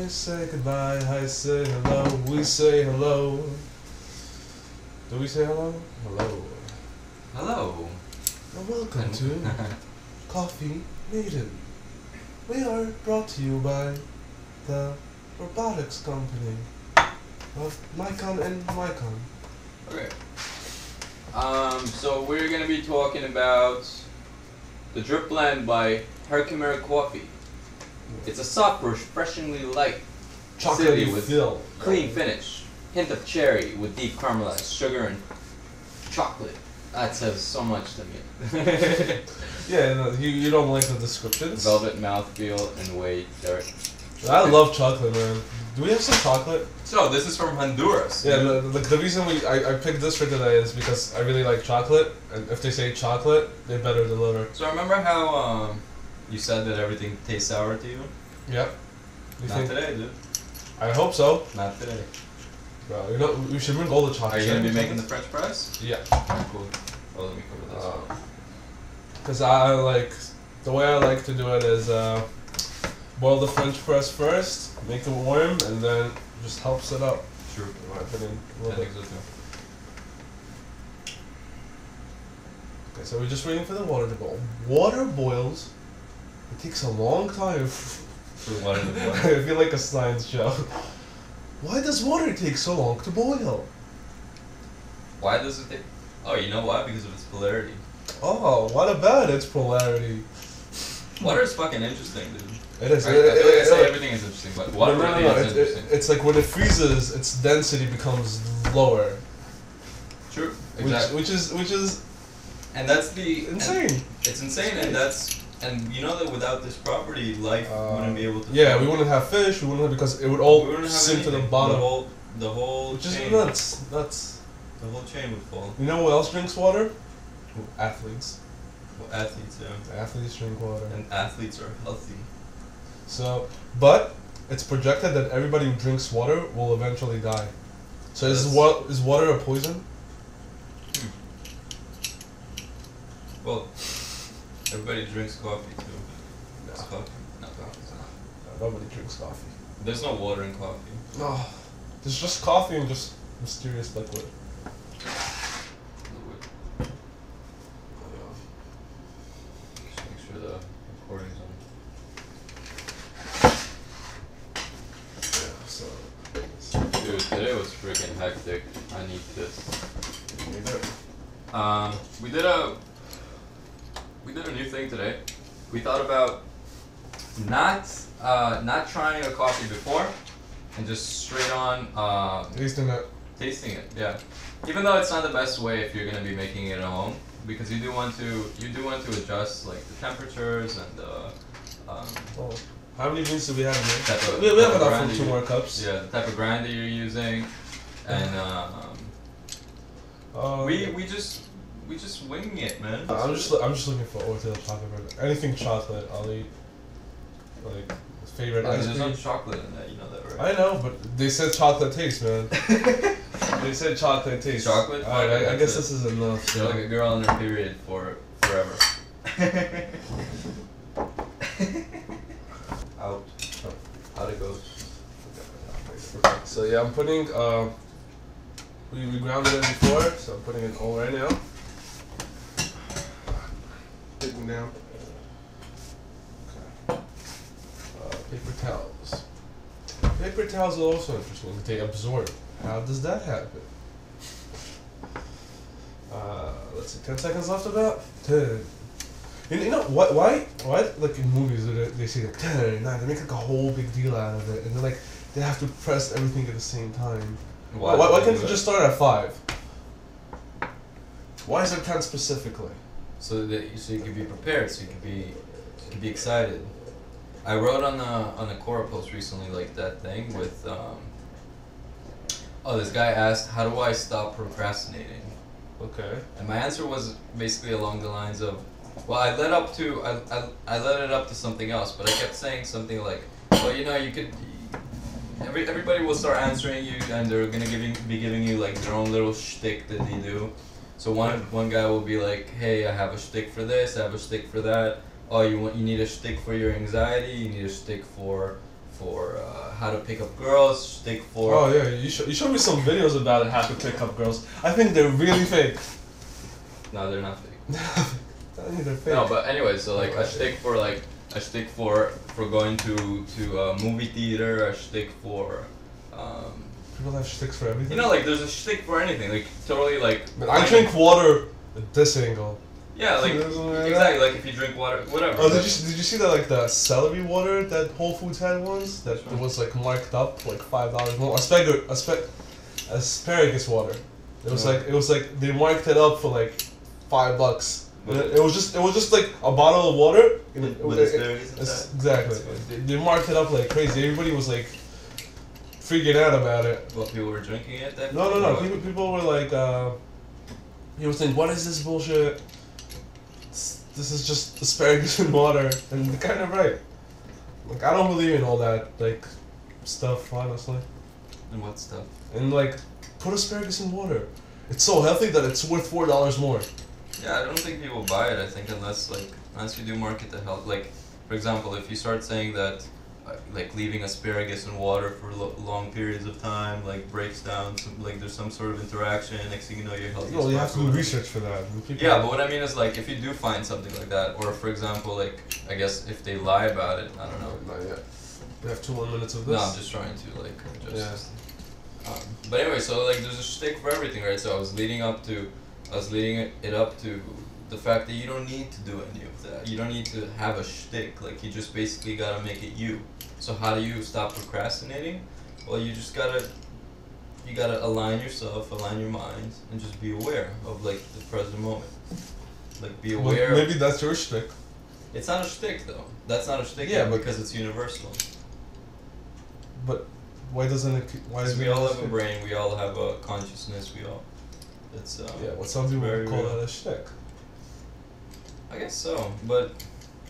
I say goodbye, I say hello, we say hello. Do we say hello? Hello. Hello. And welcome to Coffee Maiden. We are brought to you by the robotics company of Nikon and Nikon. Okay. So we're gonna be talking about the drip blend by HERKIMER coffee. It's a soft, refreshingly light Chocolatey acidity with feel. clean finish, hint of cherry with deep caramelized sugar and chocolate. That says so much to me. Yeah, no, you don't like the descriptions? Velvet mouthfeel and weight, Derek. I love chocolate, man. Do we have some chocolate? So this is from Honduras. Yeah, the reason I picked this for today is because I really like chocolate, and if they say chocolate, they better deliver. So remember how you said that everything tastes sour to you? Yep. Not today, dude. I hope so. Not today. Bro, you know, we should bring all the chocolate. Are you gonna be making the French fries? Yeah. Alright, cool. Oh, let me cover this. Because I like, the way I like to do it is boil the French press first, make it warm, and then just helps it up. True. In my opinion. A I little think bit. so too. Okay, so we're just waiting for the water to boil. Water boils. It takes a long time. For water to boil. I feel like a science show. Why does water take so long to boil? Why does it take? Oh, you know why? Because of its polarity. Oh, what about its polarity? Water is fucking interesting, dude. It is. I feel like I say everything is interesting, but water really is interesting. It's like when it freezes, its density becomes lower. True. Exactly. Which is And that's the insane. It's insane, and you know that without this property, life wouldn't be able to. Yeah, we wouldn't have fish. We wouldn't have, because it would all We wouldn't have sink to the anything. bottom. The whole Which chain, is nuts. The whole chain would fall. You know who else drinks water? Athletes. Well, athletes, yeah. Athletes drink water. And athletes are healthy. So, but it's projected that everybody who drinks water will eventually die. So is water a poison? Well, everybody drinks coffee too. No. It's coffee. No, coffee's not. Nobody drinks coffee. There's no water in coffee. No, there's just coffee and just mysterious liquid. Just make sure the recording's on. Yeah, so. Dude, today was freaking hectic. I need this. We did a new thing today. We thought about not trying a coffee before and just straight on tasting it. Yeah. Even though it's not the best way if you're gonna be making it at home, because you do want to adjust like the temperatures and Oh. How many beans do we have in type here? of We have enough grind for 2 more cups. Yeah, the type of grinder you're using, and we just winging it, man. I'm just looking for Oreo chocolate burger. Anything chocolate, I'll eat. Like favorite ice There's cream. no chocolate in that, you know that, right? I know, but they said chocolate taste, man. They said chocolate taste. Chocolate? Alright, I guess this is enough. You're like a girl in her period for forever. Out. How'd it go? So yeah, I'm putting we grounded it before, so I'm putting it all right now. Taking down. Okay. Paper towels. Paper towels are also interesting. They absorb. How does that happen? Let's see. 10 seconds left about. 10. You know what? Why? Like in movies, they say like 10, 9. They make like a whole big deal out of it, and then like they have to press everything at the same time. Why can't you just start at 5? Why is it 10 specifically? So you can be prepared, so you can be excited. I wrote on a Quora post recently like that thing with this guy asked, how do I stop procrastinating? Okay. And my answer was basically along the lines of, well, I led it up to something else, but I kept saying something like, well, you know, you could. Everybody will start answering you, and they're gonna be giving you like their own little shtick that they do. So one guy will be like, hey, I have a shtick for this, I have a shtick for that. Oh, you need a shtick for your anxiety, you need a shtick for how to pick up girls. Shtick for. Oh yeah, you showed me some videos about how to pick up girls. I think they're really fake. No, they're not fake. I think they're fake. No, but anyway, so like a shtick for going to a movie theater. A shtick for. People have shticks for everything. You know, like there's a shtick for anything. Like totally like. Man, I drink water at this angle. Yeah, like exactly. Like if you drink water, whatever. Oh, did you see that like the celery water that Whole Foods had once that it was like marked up like $5 more? Asparagus water. It was like they marked it up for like $5. It was just like a bottle of water. With asparagus inside. Exactly. They marked it up like crazy. Everybody was like freaking out about it. Well, people were drinking it. No. People were like, he was saying, "What is this bullshit? This is just asparagus and water," and they're kind of right. Like I don't believe in all that like stuff, honestly. And what stuff? And like, put asparagus in water. It's so healthy that it's worth $4 more. Yeah, I don't think people buy it. I think unless you do market the health. Like, for example, if you start saying that, like leaving asparagus in water for long periods of time, like breaks down, there's some sort of interaction. Next thing you know, you're healthy. Well, you have to do research for that. Yeah, but what I mean is like if you do find something like that, or for example, like I guess if they lie about it, I don't know. Not yet. We have 2 more minutes of this. No, I'm just trying to like just. Yeah. But anyway, so like there's a shtick for everything, right? So I was leading it up to the fact that you don't need to do any of that. You don't need to have a shtick. Like you just basically gotta make it you. So how do you stop procrastinating? Well, you just gotta align yourself, align your mind, and just be aware of like the present moment. Like be aware. Well, maybe that's your shtick. It's not a shtick though. That's not a shtick. Yeah, because it's universal. But why doesn't it? Why is we all have a brain. We all have a consciousness. We all. It's yeah. What some people would call that a shtick. I guess so, but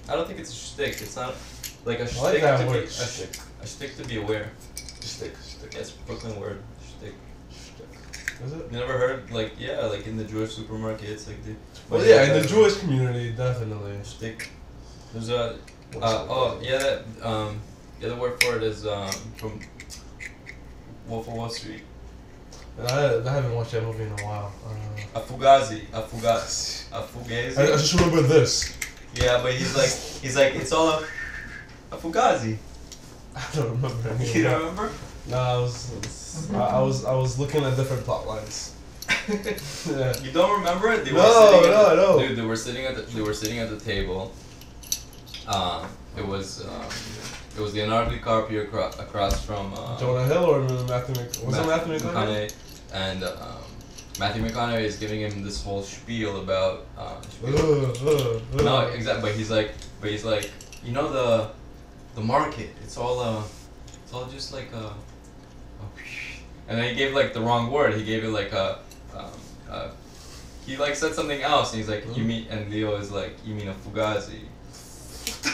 I don't think it's a shtick. It's not like a shtick. I like that to word. be a shtick to be aware. Shtick. Yes, Brooklyn word. Shtick. Is it? You never heard like like in the Jewish supermarkets like the. Well, yeah, in the Jewish community, definitely. Shtick. There's a. The other word for it is from Wolf of Wall Street. I haven't watched that movie in a while. A fugazi. A fugazi. I just remember this. Yeah, but he's like it's all a fugazi. I don't remember any. You don't remember? No, I was looking at different plot lines. Yeah. You don't remember it? No. Dude, they were sitting at the table. It was Leonardo DiCaprio across from Jonah Hill or Matthew McConaughey? And Matthew McConaughey is giving him this whole spiel about no, exactly. But he's like, you know the market. It's all just like a and then he gave like the wrong word. He gave it like he like said something else. And he's like, you mean? And Leo is like, you mean a fugazi?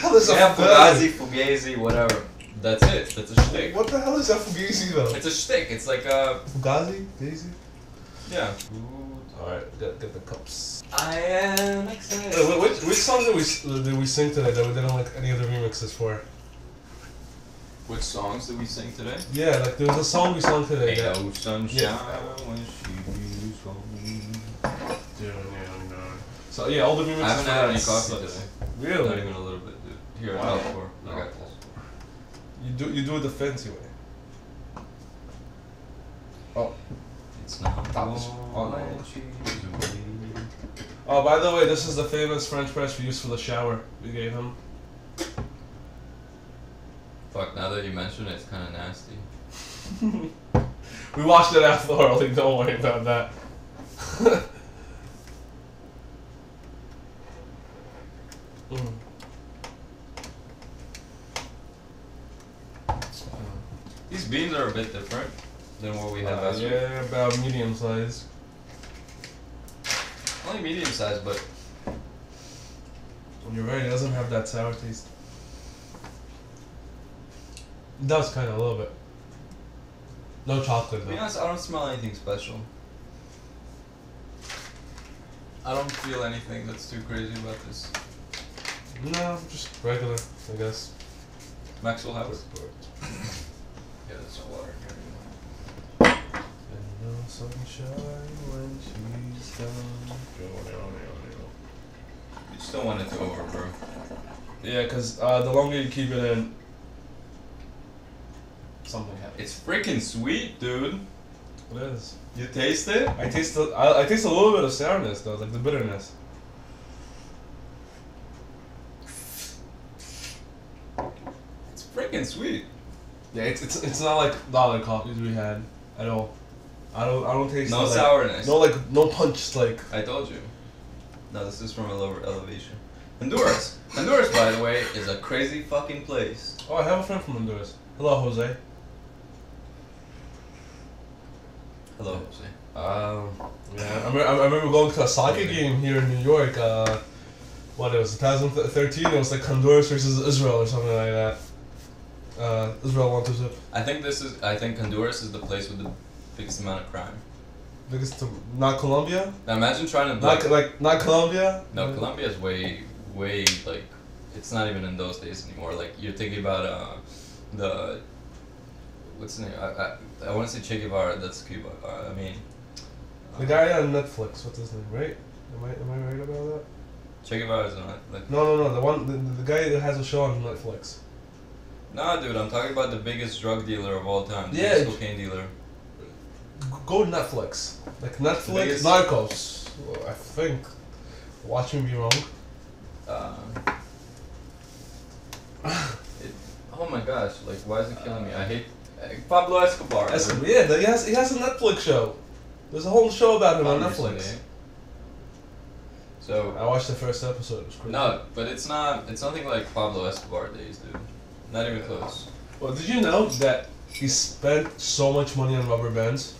What the hell is a fugazi, whatever. That's it. That's a shtick. What the hell is a fugazi though? It's a shtick. It's like a fugazi, Daisy. Yeah. All right, get the cups. I am excited. Which song did we sing today that we didn't like any other remixes for? Which songs did we sing today? Yeah, like there was a song we sung today. Ain't no sunshine when she's on me. So yeah, all the remixes. I haven't had any coffee today. Really? Not even a little bit, dude. Here, wow. I got this. You do it the fancy way. Oh. It's not Oh, by the way, this is the famous French press we used for the shower we gave him. Fuck, now that you mention it, it's kind of nasty. We washed it out thoroughly, don't worry about that. These beans are a bit different than what we had last week. Yeah, about medium size. Only medium size, but You're right, it doesn't have that sour taste. It does kind of a little bit. No chocolate though. To be honest, I don't smell anything special. I don't feel anything that's too crazy about this. No, just regular, I guess. Maxwell House. sunshine when she's gone. You just don't want it to over, bro. Yeah, because the longer you keep it in, something happens. It's freaking sweet, dude. It is. You taste it? I taste I taste a little bit of sourness though, like the bitterness. It's freaking sweet. Yeah, it's not like the other coffees we had at all. I don't taste No like, sourness. no punch like. I told you. No, this is from a lower elevation. Honduras. Honduras, by the way, is a crazy fucking place. Oh, I have a friend from Honduras. Hello, Jose. Hello, Jose. Yeah, I remember going to a soccer game here in New York. What it was 2013. It was like Honduras versus Israel or something like that. Israel won 2-0. I think Honduras is the place with the biggest amount of crime. Biggest, not Colombia. Now imagine trying to Not Colombia. No, Colombia is way like it's not even in those days anymore. Like you're thinking about the what's the name? I want to say Che Guevara. That's Cuba. I mean the guy on Netflix. What's his name? Right? Am I right about that? Che Guevara is not like. No. The guy that has a show on Netflix. Nah, dude, I'm talking about the biggest drug dealer of all time. The Yeah. biggest cocaine dealer. Go Netflix. Like Netflix. Biggest- Narcos. I think. Watch me be wrong. Oh my gosh! Like, why is it killing me? I hate Pablo Escobar. Yeah, he has a Netflix show. There's a whole show about him on Netflix. Recently. So I watched the first episode. It was crazy. no, but it's not. It's nothing like Pablo Escobar days, dude. Not even close. Well, did you know that he spent so much money on rubber bands?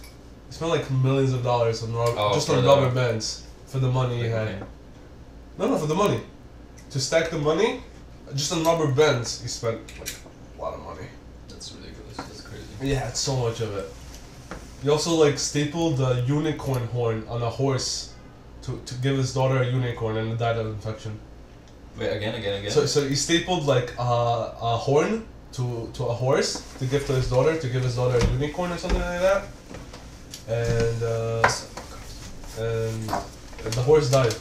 He spent like millions of dollars on just on rubber bands for the money he had. No, for the money. To stack the money, just on rubber bands, he spent like a lot of money. That's ridiculous. That's crazy. Yeah, it's so much of it. He also like stapled the unicorn horn on a horse to give his daughter a unicorn, and it died of infection. Wait, again. So he stapled like a horn to a horse to give to his daughter, to give his daughter a unicorn or something like that, and the horse died.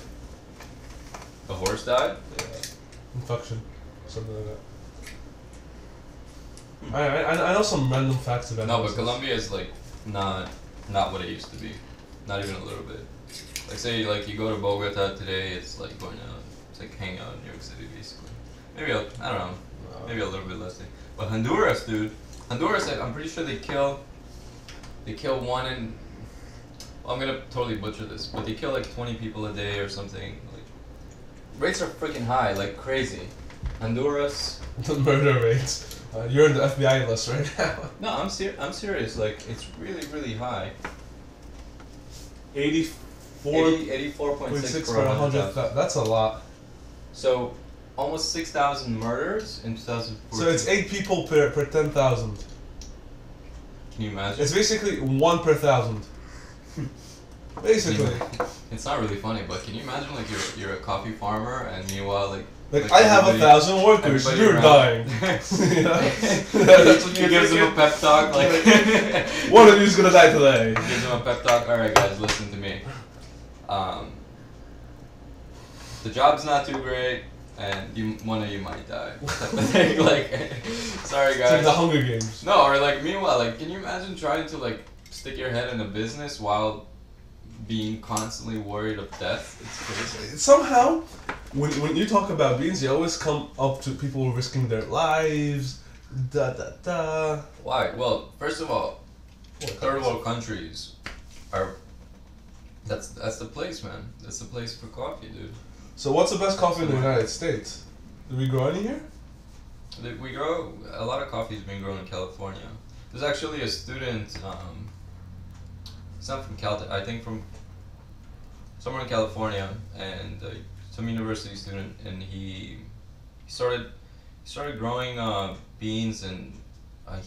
The horse died? Yeah. Infection, something like that. I know some random facts about. No, but Colombia is like not what it used to be, not even a little bit. Like say like you go to Bogota today, it's like going out, it's like hanging out in New York City basically. Maybe I don't know, maybe a little bit less. But Honduras, dude, Honduras, I'm pretty sure they kill one in. Well, I'm gonna totally butcher this, but they kill like 20 people a day or something. Like rates are freaking high, like crazy. Honduras. The murder rates. You're in the FBI list right now. No, I'm serious. Like it's really high. 84.6 per 100,000. That's a lot. So, almost 6,000 murders in 2014. So it's 8 people per 10,000. Can you imagine? It's basically 1 per 1,000. Basically. It's not really funny, but can you imagine like you're a coffee farmer and meanwhile like I have 1,000 workers, you're dying. You know? That's what he gives them a pep talk like one of you's gonna die today. Gives them a pep talk. Alright guys, listen to me. The job's not too great and one of you might die. Like sorry guys. It's like the Hunger Games. No, or like meanwhile, like can you imagine trying to like stick your head in a business while being constantly worried of death? It's crazy. Somehow, when you talk about beans, you always come up to people risking their lives. Why? Well, first of all, third world countries are. That's the place, man. That's the place for coffee, dude. So what's the best coffee in the United States? Do we grow any here? We grow a lot of coffee is being grown in California. There's actually a student. It's not from Caltech. I think from somewhere in California, and some university student, and he started growing beans in a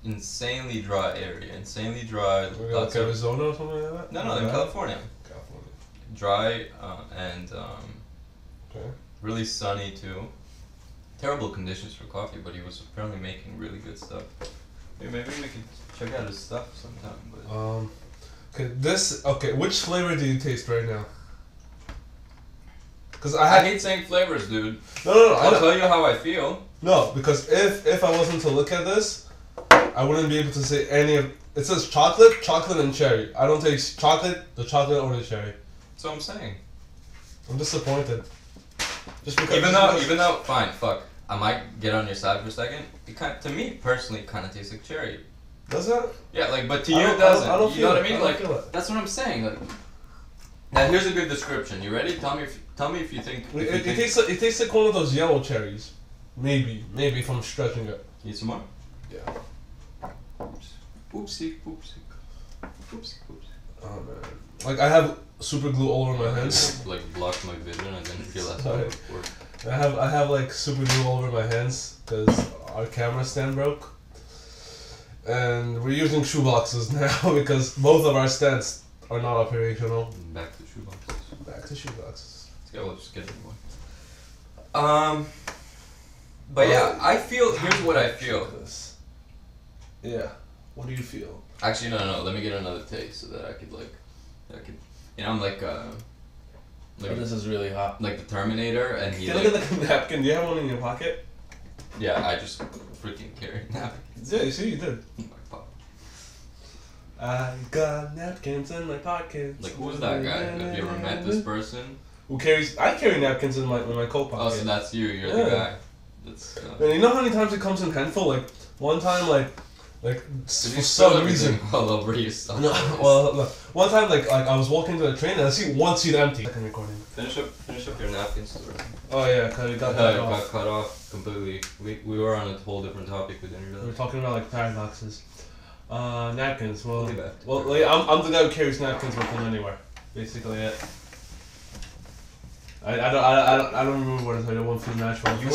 insanely dry area. Insanely dry. Like Arizona or something like that? No, in California. California. Dry and okay. really sunny too. Terrible conditions for coffee, but he was apparently making really good stuff. Maybe we could check out his stuff sometime. But Okay, which flavor do you taste right now? Because I hate saying flavors, dude. No. I'll tell you how I feel. No, because if I wasn't to look at this, I wouldn't be able to say any of. It says chocolate, and cherry. I don't taste the chocolate, or the cherry. That's what I'm saying. I'm disappointed. Just because. Even though, fine, fuck. I might get on your side for a second. To me personally, kind of tastes like cherry. Does it? Yeah, like, but to you it doesn't. I don't you feel know it. what I mean? I don't Like, feel it. that's what I'm saying. Like, now here's a good description. You ready? Tell me if you think. It tastes like one of those yellow cherries. Maybe if I'm stretching it. Need some more? Yeah. Oopsie. Oh man. Like I have super glue all over my hands. Like blocked my vision. I didn't realize Sorry. how it worked. I have like super glue all over my hands because our camera stand broke. And we're using shoeboxes now because both of our stands are not operational. Back to shoeboxes. Back to shoeboxes. We'll just get one. But yeah, I feel. Here's what I feel. Yeah. What do you feel? Actually, no. Let me get another taste so that I could I'm like this is really hot. like the Terminator, and he. Can you look at the napkin? Do you have one in your pocket? Yeah, I just freaking carry napkins. Yeah, you see, you did. In my pocket. I got napkins in my pockets. Like, who's that guy? Have you ever met this person? Who carries? I carry napkins in my coat pocket. Oh, so that's you. You're the guy. That's. And you know how many times it comes in handful? Like one time, like for some reason. All over yourself. No, well, no. One time, like I was walking to the train and I see one seat empty. Second recording. Finish up your napkin story. Oh yeah, cause it got It got cut off completely. We were on a whole different topic. We didn't We realize. were talking about like paradoxes. Napkins. Well, We'll be back. like, I'm the guy who carries napkins with him anywhere. Basically it. I don't remember what it was. I won't feel natural. You were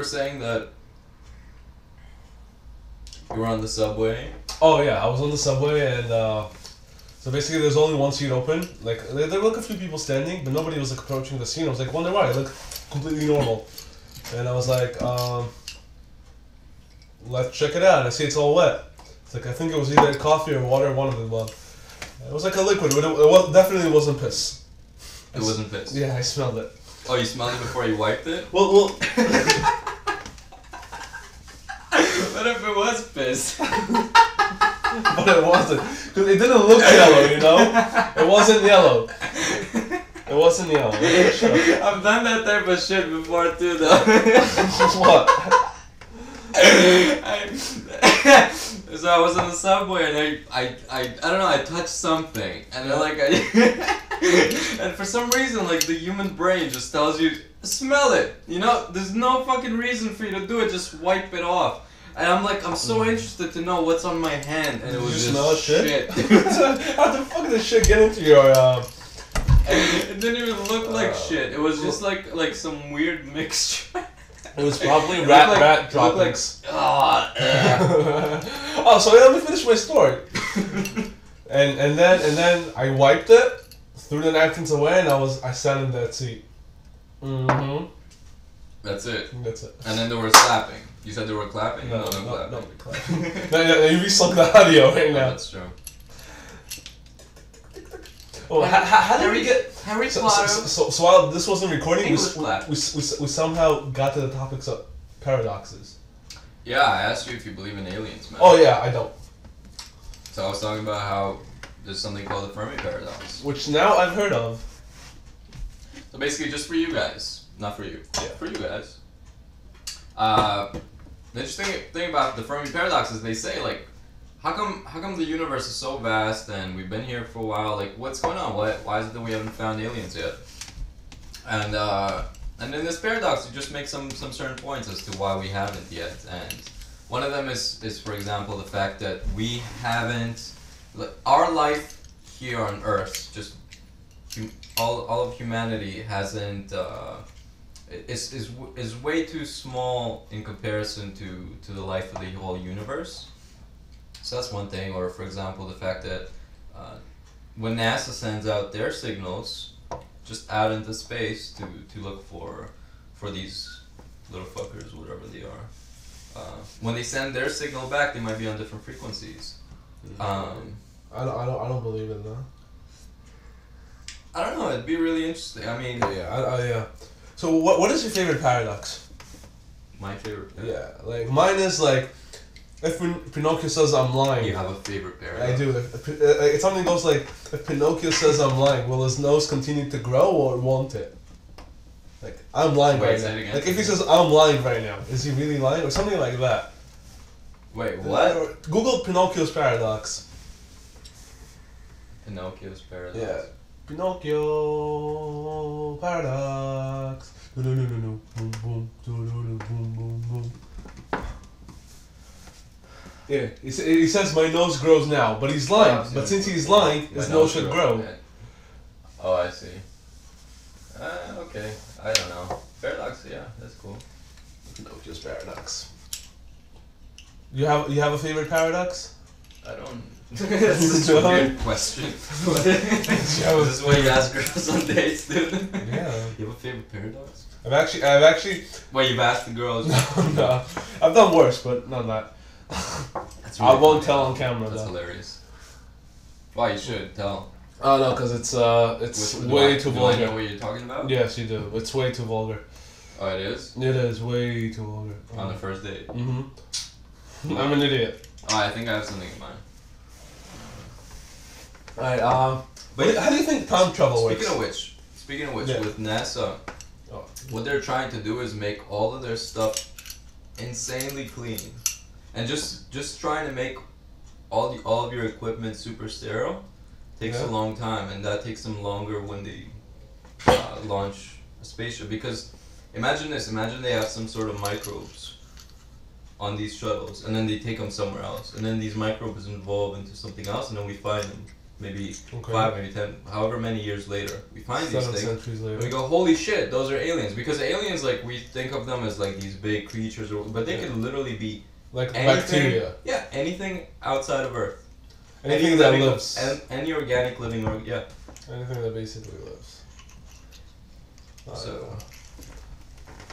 saying that you were on the subway. Oh yeah, I was on the subway and so basically there's only one seat open. Like there were like a few people standing, but nobody was like approaching the seat. I was like, wonder why? It looked completely normal. And I was like, let's check it out. And I see it's all wet. It's like I think it was either coffee or water, one of the above. It was like a liquid, but it definitely wasn't piss. It wasn't piss. Yeah, I smelled it. Oh, you smelled it before you wiped it? Well. What if it was piss? But it wasn't. Because it didn't look yellow, you know? It wasn't yellow. It wasn't yellow. I've done that type of shit before too, though. What? So I was on the subway and I don't know, I touched something and then like and for some reason like the human brain just tells you smell it, you know, there's no fucking reason for you to do it, just wipe it off. And I'm so interested to know what's on my hand, and it was just smell shit. How the fuck did this shit get into your It didn't even look like shit. It was just like some weird mixture. It was probably rat droppings. Oh, so let me finish my story. and then I wiped it, threw the napkins away, and I sat in that seat. Mm-hmm. That's it. That's it. And then they were clapping. You said they were clapping? No, clapping. no clapping. No, you re-sunk the audio right now. That's true. Oh, how did we get... Harry Potter. So while this wasn't recording, English we somehow got to the topics of paradoxes. Yeah, I asked you if you believe in aliens, man. Oh yeah, I don't. So I was talking about how there's something called the Fermi Paradox. Which now I've heard of. So basically just for you guys, not for you. Yeah. For you guys. The interesting thing about the Fermi Paradox is they say like, how come the universe is so vast and we've been here for a while? Like, what's going on? Why is it that we haven't found aliens yet? And in this paradox, you just make some certain points as to why we haven't yet. And one of them is for example, the fact that we haven't, our life here on Earth, just all of humanity hasn't, is way too small in comparison to the life of the whole universe. So that's one thing. Or for example, the fact that when NASA sends out their signals just out into space to look for these little fuckers, whatever they are, when they send their signal back, they might be on different frequencies. I don't believe in that. I don't know. It'd be really interesting. I mean, Yeah. So what is your favorite paradox? my favorite. Yeah, like mine is like, if Pinocchio says I'm lying. You have a favorite paradox? I do. If something goes like, if Pinocchio says I'm lying, will his nose continue to grow or won't it? Like, I'm lying right now. Like, if he says I'm lying right now, is he really lying or something like that? Wait, what? Google Pinocchio's paradox. Pinocchio's paradox. Yeah. Pinocchio paradox. No, boom, boom, boom, boom, boom. Yeah, he says my nose grows now, but he's lying. But since he's lying, his nose should grow. Yeah. Oh, I see. Okay. I don't know. Paradox, yeah, that's cool. Pinocchio's paradox. You have a favorite paradox? I don't. That's such a weird question. Is this why you ask girls on dates, dude? Yeah. You have a favorite paradox? I've actually. Wait, you've asked the girls? No, I've done worse, but not that. That's really I won't funny. tell on camera. That's though. hilarious. Why you should tell? Oh no, because it's way too do vulgar. I know what you're talking about? Yes, you do. It's way too vulgar. Oh, it is? It is way too vulgar. On the first date? Mm-hmm. I'm an idiot. Oh, I think I have something in mind. Alright, but how do you think time travel works? Speaking of which, Yeah. with NASA, what they're trying to do is make all of their stuff insanely clean, and just trying to make all of your equipment super sterile takes a long time, and that takes them longer when they launch a spaceship. Because imagine they have some sort of microbes on these shuttles, and then they take them somewhere else, and then these microbes evolve into something else, and then we find them maybe 5, maybe 10, however many years later, we find these things, centuries later. and we go, holy shit, those are aliens. Because aliens, like, we think of them as like these big creatures, but they could literally be like anything, bacteria. Yeah, anything outside of Earth. Anything that lives. Any organic living Anything that basically lives. So,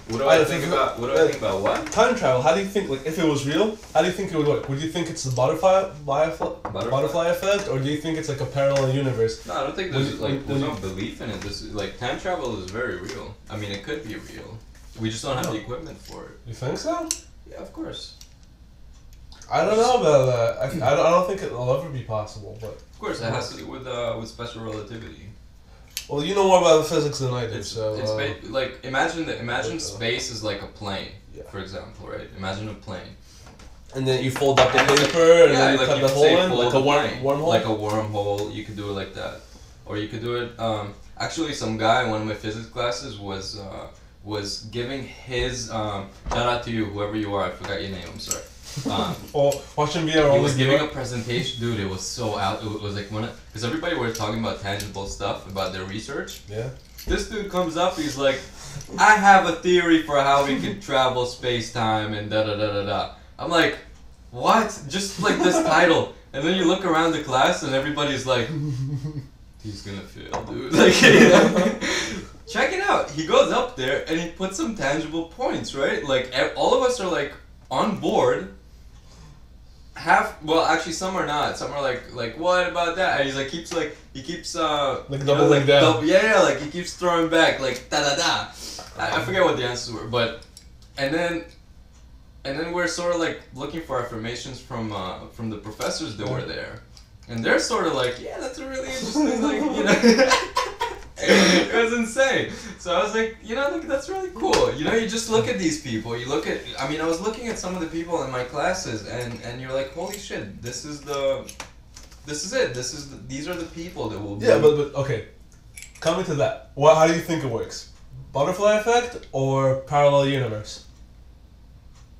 what do I think about what? Time travel, how do you think, like, if it was real, how do you think it would work? Would you think it's the butterfly effect, or do you think it's like a parallel universe? No, I don't think there's no belief in it. Like, time travel is very real. I mean, it could be real. We just don't have the equipment for it. You think so? Yeah, of course. I don't know about that. I don't think it'll ever be possible, but... Of course, it has to do with special relativity. Well, you know more about the physics than I do, like, imagine space is like a plane, for example, right? Imagine a plane. And then you fold up the paper, and then you cut the hole in, like a wormhole? Like a wormhole, you could do it like that. Or you could do it, actually some guy in one of my physics classes was giving his, shout out to you, whoever you are, I forgot your name, I'm sorry. Watching me, he was giving a presentation, dude. It was so out. It was like because everybody was talking about tangible stuff about their research. Yeah. This dude comes up. He's like, I have a theory for how we could travel space time and da da da da da. I'm like, what? Just like this title, and then you look around the class and everybody's like, he's gonna fail, dude. Like, check it out. He goes up there and he puts some tangible points, right? Like all of us are like on board. Actually, some are not. Some are like, what about that? And he's like, he keeps like doubling down. Like he keeps throwing back, like da da da. I forget what the answers were, but and then we're sort of like looking for affirmations from the professors that were there, and they're sort of like, yeah, that's a really interesting, like, you know. It was insane. So I was like, you know, look, that's really cool. You know, you just look at these people. You look at, I mean, I was looking at some of the people in my classes, and you're like, holy shit, this is it. These are the people that will. Yeah, but okay, coming to that, how do you think it works? Butterfly effect or parallel universe?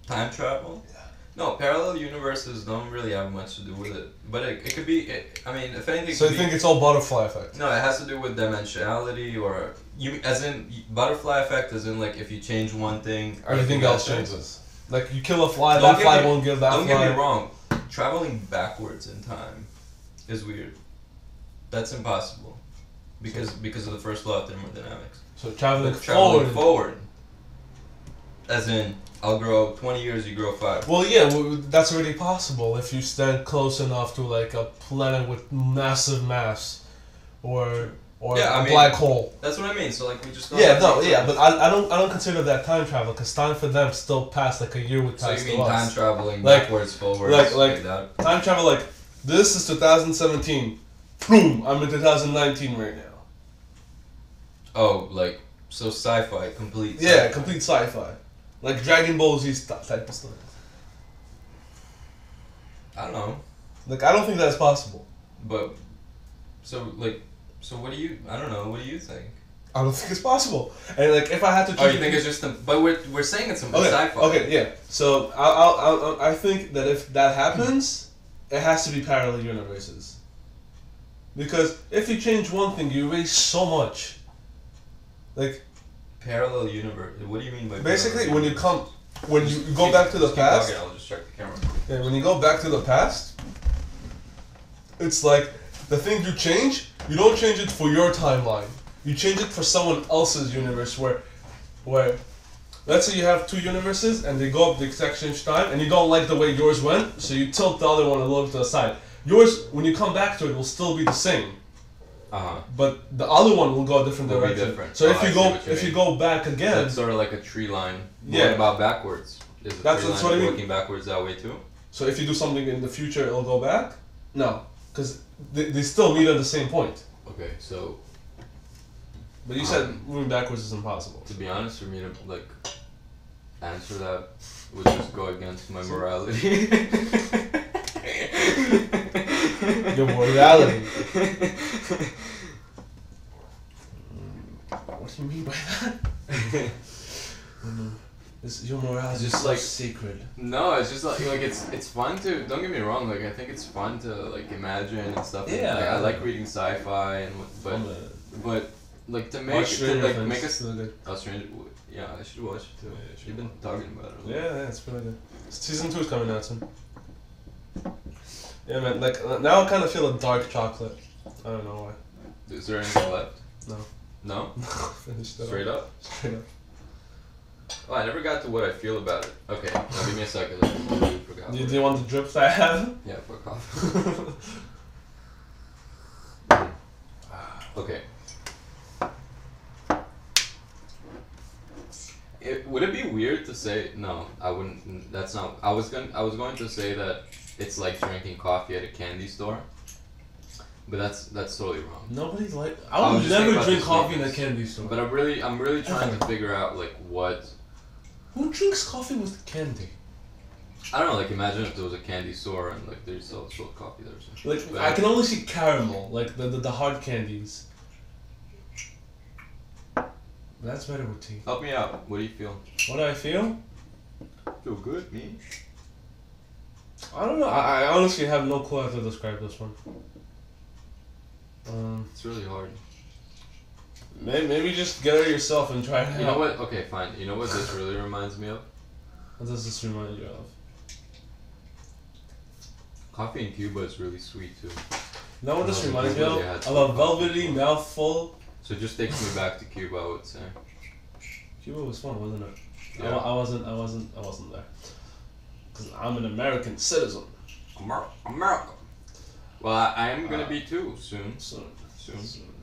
Time travel? Yeah. No, parallel universes don't really have much to do with it. But it could be, I mean, if anything... So you think it's all butterfly effect? No, it has to do with dimensionality, or... as in, butterfly effect as in, like, if you change one thing... Everything else changes. Like, you kill a fly, that fly won't give that fly... Don't get me wrong. Traveling backwards in time is weird. That's impossible. Because of the first law of thermodynamics. So traveling forward. As in... I'll grow 20 years, you grow 5. Well, yeah, that's already possible if you stand close enough to like a planet with massive mass, or Yeah, a black hole. That's what I mean. So like we just. Yeah, no, yeah, but I don't consider that time travel because time for them still passed like a year would pass. So you mean time traveling like, backwards, forwards, like that? Time travel like this is 2017. Boom! I'm in 2019 right now. Oh, like so sci-fi, complete. Yeah, sci-fi. complete sci-fi, like Dragon Ball Z type of stuff. I don't know, Like I don't think that's possible. but so like. So what do you? I don't know. What do you think? I don't think it's possible. And like, if I had to choose, Oh, you think it's just? But we're saying it's some okay, sci-fi. Okay, yeah. So I think that if that happens, it has to be parallel universes. Because if you change one thing, you erase so much. Like Parallel universe. What do you mean by? Basically, when you go back to the past. I'll just check the camera. Yeah, when you go back to the past, it's like the thing you change. You don't change it for your timeline. You change it for someone else's universe where let's say you have two universes and they go up the exact same time and you don't like the way yours went, so you tilt the other one a little to the side. Yours, when you come back to it, will still be the same. But the other one will go a different direction. Different. So if you go back again, it's sort of like a tree line. Yeah. What about backwards? Is That's what I mean. Working backwards that way too? So if you do something in the future, it'll go back? No, because they still meet at the same point. Okay, so. But you said moving backwards is impossible. To be honest, for me to like answer that would just go against my morality. Your morality. What do you mean by that? Your morality is just like sacred. No, it's just like it's fun to. Don't get me wrong. Like I think it's fun to like imagine and stuff. Yeah. Like, I like reading sci-fi and but like to make us. Oh, Stranger. Yeah, I should watch it too. Yeah, you've been talking about it. Yeah, it's pretty good. Season 2 is coming out soon. Yeah, man. Like now, I kind of feel a dark chocolate. I don't know why. Is there anything left? No. No. Finished it. Straight up. Straight up. Oh, I never got to what I feel about it. Okay, now give me a second. I completely forgot. Do you want the drips I have? Yeah, fuck off. Okay. Would it be weird to say no? I wouldn't. That's not. I was going to say that it's like drinking coffee at a candy store, but that's totally wrong. Nobody's like. I would never drink coffee in a candy store. But I'm really trying to figure out like what. Who drinks coffee with candy? I don't know. Like imagine if there was a candy store and like they sold coffee there or something. Like but I can only see caramel, like the hard candies. That's better with tea. Help me out. What do you feel? What do I feel? Feel good, me. I don't know. I honestly have no clue how to describe this one. It's really hard. Maybe just get it yourself and try it out. You know what? Okay, fine. You know what this really reminds me of? What does this remind you of? Coffee in Cuba is really sweet too. You know what this reminds me of? Of a velvety mouthful. So it just takes me back to Cuba, I would say. Cuba was fun, wasn't it? Yeah. I wasn't there. Cause I'm an American citizen. America. Well, I am gonna be too soon. Soon. Soon.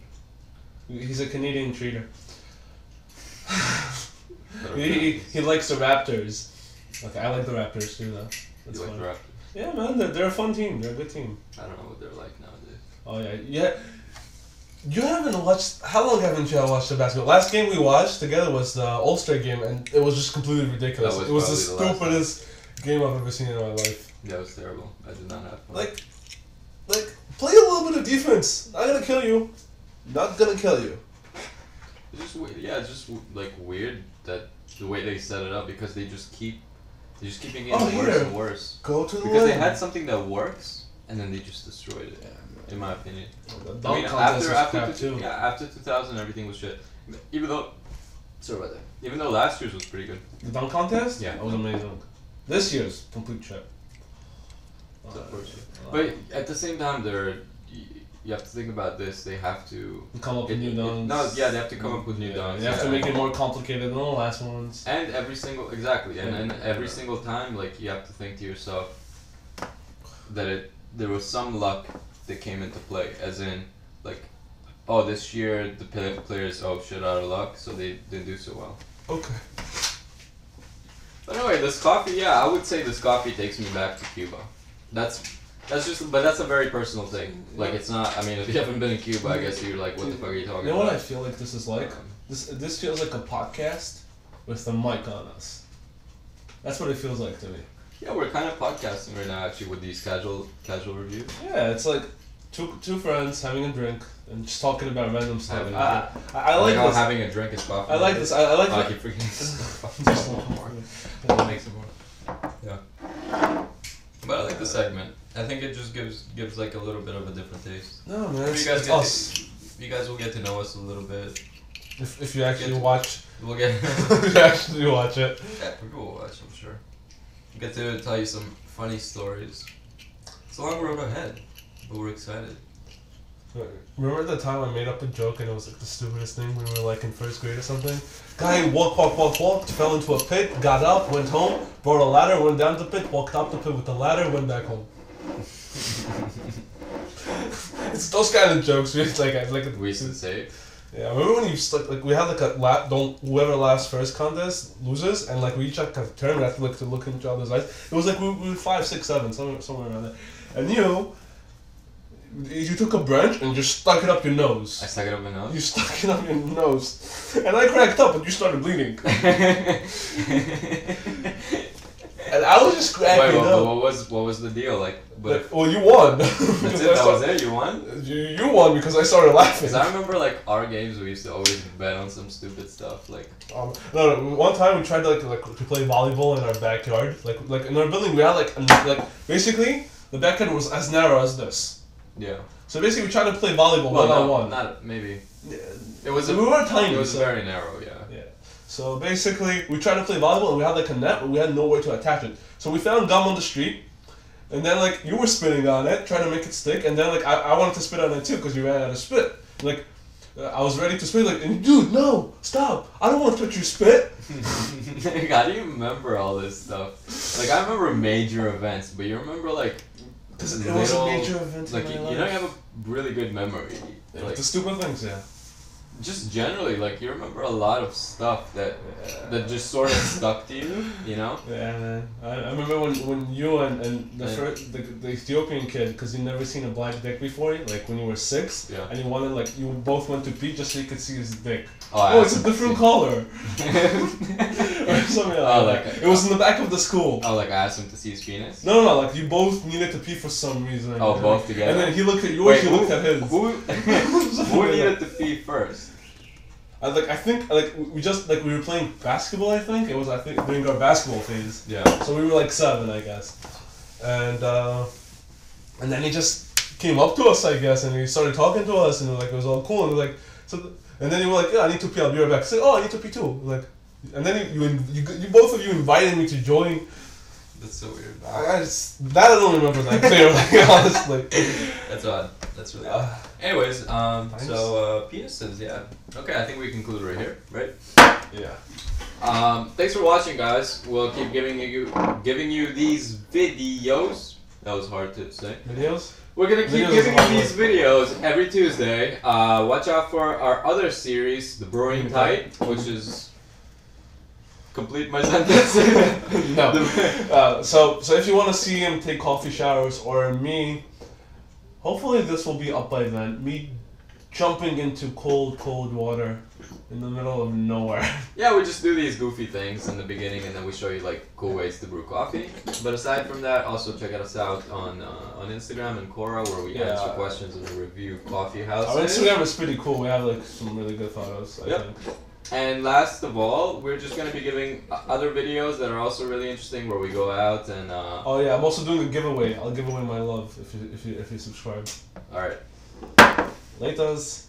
He's a Canadian treater. he likes the Raptors. Okay, I like the Raptors too, though. That's you like fun. the Raptors? Yeah, man, they're a fun team. They're a good team. I don't know what they're like nowadays. Oh yeah. You haven't watched. How long haven't you watched the basketball? Last game we watched together was the All-Star game, and it was just completely ridiculous. It was the stupidest game I've ever seen in my life. Yeah, it was terrible. I did not have fun. Like, play a little bit of defense. Not gonna kill you. Not gonna kill you. It's just weird. Yeah, it's just like weird that the way they set it up because they just keep getting worse and worse. Go to the because they lane. had something that works and then they just destroyed it. Yeah. In my opinion. I mean, after 2000 everything was shit. Even though last year's was pretty good. The dunk contest? Yeah. That was amazing. This year's complete shit. But at the same time you have to think about this. They have to come up with new dunks. No, yeah, they have to come up with new dunks. They have to make it more complicated than the last ones. And every single and every single time, like you have to think to yourself that there was some luck that came into play, as in like, oh, this year the players shit out of luck, so they didn't do so well. Okay. But anyway, this coffee, I would say this coffee takes me back to Cuba. That's a very personal thing. Like, it's not, I mean, if you haven't been in Cuba, I guess you're like, what the fuck are you talking about? You know what I feel like this is like? This feels like a podcast with the mic on us. That's what it feels like to me. Yeah, we're kind of podcasting right now, actually, with these casual reviews. Yeah, it's like two friends having a drink and just talking about random stuff. I like like how this. having a drink is coffee. I like this. I like I that. keep forgetting this. Just a little more. Make some more. Yeah. But I like the segment. I think it just gives like a little bit of a different taste. No, man, You it's guys us. you guys will get to know us a little bit. If you actually watch, We'll get. if you actually watch it. Yeah, people will watch, I'm sure. We'll get to tell you some funny stories. It's a long road ahead, but we're excited. Remember the time I made up a joke and it was like the stupidest thing? We were like in first grade or something. Guy walked, fell into a pit, got up, went home, brought a ladder, went down the pit, walked up the pit with the ladder, went back home. It's those kind of jokes. We We used to say. Yeah, I remember when you like we had like a whoever laughs first contest loses, and like we each like a turn, we had to look in each other's eyes. It was like we were 5, 6, 7, somewhere around there, and you took a branch and just stuck it up your nose. I stuck it up my nose? You stuck it up your nose. And I cracked up and you started bleeding. And I was just cracking up. What was the deal? Like, well, you won. That's it, that was it? You won? You won because I started laughing. Because I remember, like, our games, we used to always bet on some stupid stuff, like... No, one time we tried to play volleyball in our backyard. Like in our building, we had basically, the backyard was as narrow as this. Yeah. So basically, we tried to play volleyball one-on-one. Not maybe. Yeah. It was we were tiny. It was very narrow, yeah. Yeah. So basically, we tried to play volleyball and we had like a net, but we had nowhere to attach it. So we found gum on the street, and then like you were spitting on it, trying to make it stick, and then like I wanted to spit on it too because you ran out of spit. Like I was ready to spit, like, and dude, no, stop! I don't want to touch your spit. How do you remember all this stuff? Like I remember major events, but you remember like. Because it was a major event like in my life. You know, you have a really good memory. Yeah, like, the stupid things, yeah. Just generally, like you remember a lot of stuff that just sort of stuck to you, you know? Yeah, man. I remember when you and the Ethiopian kid, because you never seen a black dick before, like when you were 6, yeah. and you wanted like you both went to pee just so you could see his dick. Oh, it's a different color. Or something like that. It was in the back of the school. Oh, like I asked him to see his penis? No, like you both needed to pee for some reason. Oh, both together? And then he looked at yours, he looked at his. Who needed to pee first? I think we were playing basketball. I think during our basketball phase. Yeah. So we were like 7, I guess, and then he just came up to us, I guess, and he started talking to us, and like it was all cool, and like and then you were like, yeah, I need to pee. I'll be right back. I said, oh, I need to pee too. Like, and then you both of you invited me to join. That's so weird. I don't remember that clearly, honestly. That's odd. That's really odd. Anyways, so penises, yeah. Okay, I think we conclude right here, right? Yeah. Thanks for watching, guys. We'll keep giving you these videos. That was hard to say. Videos? We're gonna keep giving you these videos every Tuesday. Watch out for our other series, The Brewing Tight, which is... Complete my sentence. No. So if you want to see him take coffee showers or me, hopefully this will be up by then. Me jumping into cold water in the middle of nowhere. Yeah, we just do these goofy things in the beginning, and then we show you like cool ways to brew coffee. But aside from that, also check us out on Instagram and Quora, where we answer questions and review coffee houses. Our Instagram is pretty cool. We have like some really good photos. I think. And last of all, we're just going to be giving other videos that are also really interesting, where we go out and... Oh yeah, I'm also doing a giveaway. I'll give away my love if you subscribe. Alright. Laters.